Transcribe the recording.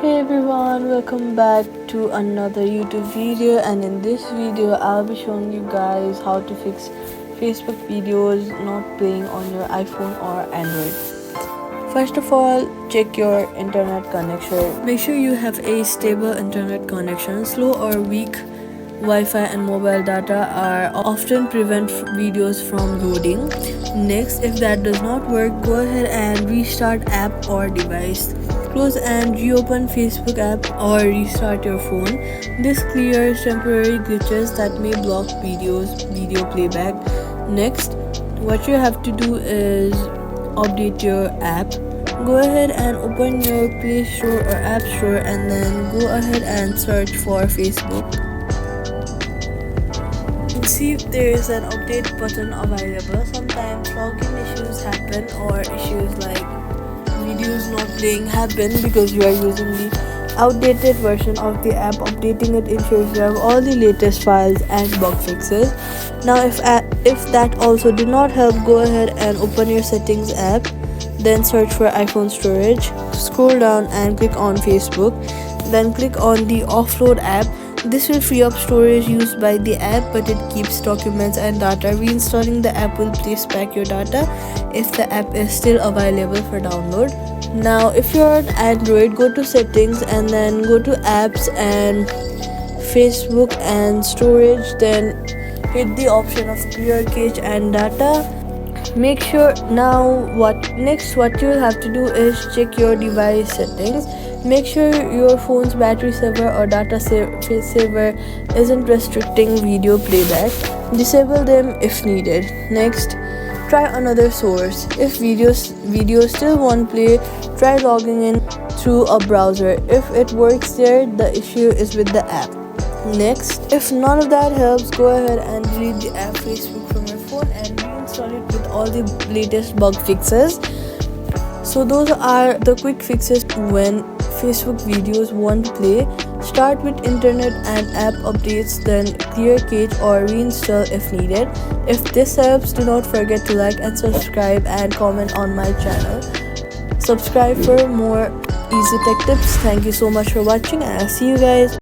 Hey everyone, welcome back to another YouTube video, and in this video I'll be showing you guys how to fix Facebook videos not playing on your iPhone or Android. First of all, check your internet connection. Make sure you have a stable internet connection. Slow or weak Wi-Fi and mobile data are often prevent videos from loading. Next, if that does not work, go ahead and restart app or device. Close and reopen Facebook app or restart your phone. This clears temporary glitches that may block video playback. Next, what you have to do is update your app. Go ahead and open your Play Store or App Store and then go ahead and search for Facebook. See if there is an update button available. Sometimes login issues happen or issues like videos not playing happen because you are using the outdated version of the app. Updating it ensures you have all the latest files and bug fixes. Now if that also did not help, go ahead and open your settings app, then search for iPhone storage, scroll down and click on Facebook, then click on the offload app. This will free up storage used by the app, but it keeps documents and data. Reinstalling the app will place back your data if the app is still available for download. Now if you're on Android, go to settings and then go to apps and Facebook and storage, then hit the option of clear cache and data. Make sure what you'll have to do is check your device settings. Make sure your phone's battery saver or data saver isn't restricting video playback. Disable them if needed. Next, try another source. If videos still won't play, try logging in through a browser. If it works there, the issue is with the app. Next, if none of that helps, go ahead and delete the app Facebook from your phone and reinstall it with all the latest bug fixes. So those are the quick fixes when Facebook videos won't play. Start with internet and app updates, then clear cache or reinstall if needed. If this helps, do not forget to like and subscribe and comment on my channel. Subscribe for more easy tech tips. Thank you so much for watching and I'll see you guys.